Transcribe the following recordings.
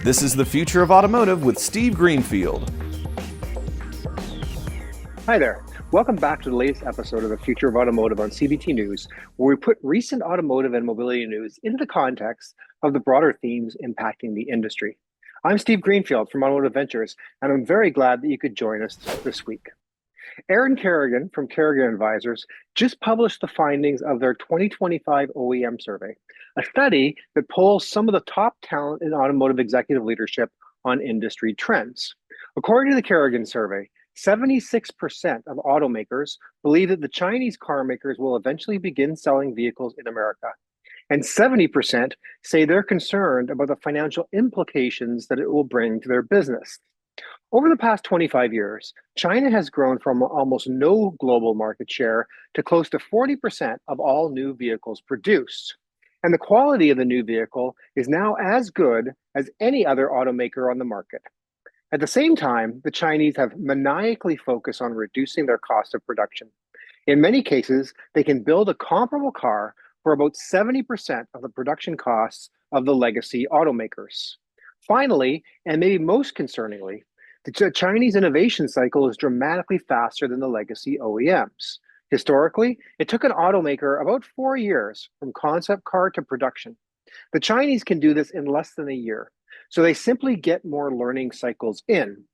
This is the Future of Automotive with Steve Greenfield. Hi there. Welcome back to the latest episode of the Future of Automotive on CBT News, where we put recent automotive and mobility news into the context of the broader themes impacting the industry. I'm Steve Greenfield from Automotive Ventures, and I'm very glad that you could join us this week. Erin Kerrigan from Kerrigan Advisors just published the findings of their 2025 OEM Survey, a study that polls some of the top talent in automotive executive leadership on industry trends. According to the Kerrigan Survey, 76% of automakers believe that the Chinese car makers will eventually begin selling vehicles in America. And 70% say they're concerned about the financial implications that it will bring to their business. Over the past 25 years, China has grown from almost no global market share to close to 40% of all new vehicles produced. And the quality of the new vehicle is now as good as any other automaker on the market. At the same time, the Chinese have maniacally focused on reducing their cost of production. In many cases, they can build a comparable car for about 70% of the production costs of the legacy automakers. Finally, and maybe most concerningly, the Chinese innovation cycle is dramatically faster than the legacy OEMs. Historically, it took an automaker about 4 years from concept car to production. The Chinese can do this in less than a year, so they simply get more learning cycles in.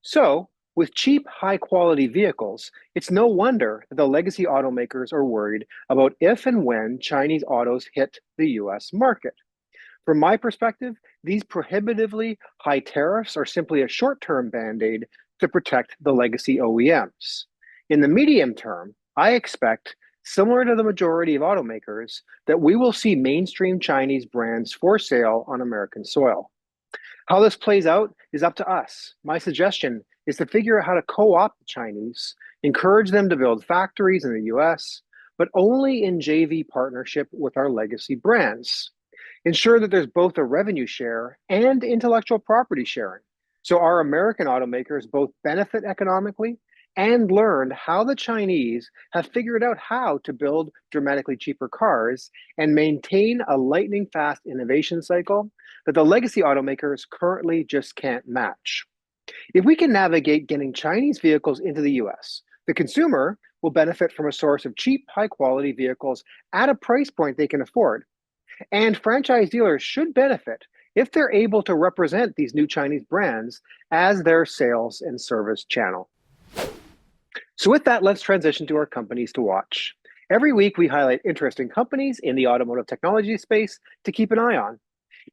So, with cheap, high-quality vehicles, it's no wonder that the legacy automakers are worried about if and when Chinese autos hit the US market. From my perspective, these prohibitively high tariffs are simply a short-term band-aid to protect the legacy OEMs. In the medium term, I expect, similar to the majority of automakers, that we will see mainstream Chinese brands for sale on American soil. How this plays out is up to us. My suggestion is to figure out how to co-opt the Chinese, encourage them to build factories in the US, but only in JV partnership with our legacy brands. Ensure that there's both a revenue share and intellectual property sharing, so our American automakers both benefit economically and learn how the Chinese have figured out how to build dramatically cheaper cars and maintain a lightning fast innovation cycle that the legacy automakers currently just can't match. If we can navigate getting Chinese vehicles into the US, the consumer will benefit from a source of cheap, high quality vehicles at a price point they can afford. And franchise dealers should benefit if they're able to represent these new Chinese brands as their sales and service channel. So with that, let's transition to our companies to watch. Every week, we highlight interesting companies in the automotive technology space to keep an eye on.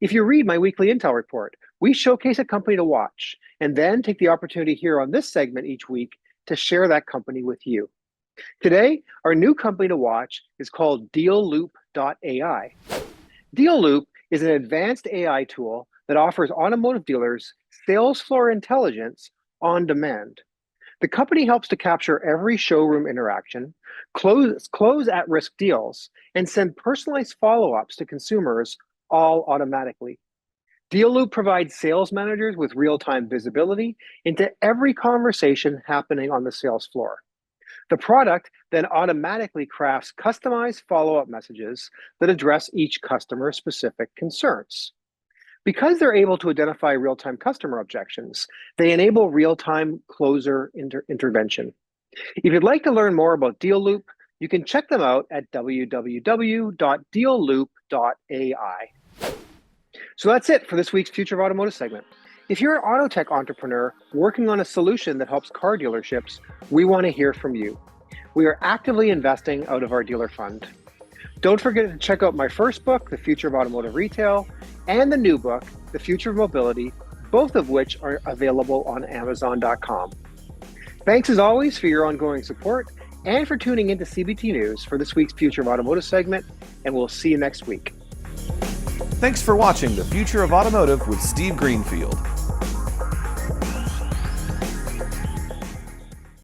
If you read my weekly intel report, we showcase a company to watch and then take the opportunity here on this segment each week to share that company with you. Today, our new company to watch is called DealLoop.ai. DealLoop is an advanced AI tool that offers automotive dealers sales floor intelligence on demand. The company helps to capture every showroom interaction, close at-risk deals, and send personalized follow-ups to consumers all automatically. DealLoop provides sales managers with real-time visibility into every conversation happening on the sales floor. The product then automatically crafts customized follow-up messages that address each customer's specific concerns. Because they're able to identify real-time customer objections, they enable real-time closer intervention. If you'd like to learn more about DealLoop, you can check them out at www.dealloop.ai. So that's it for this week's Future of Automotive segment. If you're an auto tech entrepreneur working on a solution that helps car dealerships, we want to hear from you. We are actively investing out of our dealer fund. Don't forget to check out my first book, The Future of Automotive Retail, and the new book, The Future of Mobility, both of which are available on Amazon.com. Thanks as always for your ongoing support and for tuning into CBT News for this week's Future of Automotive segment, and we'll see you next week. Thanks for watching the Future of Automotive with Steve Greenfield.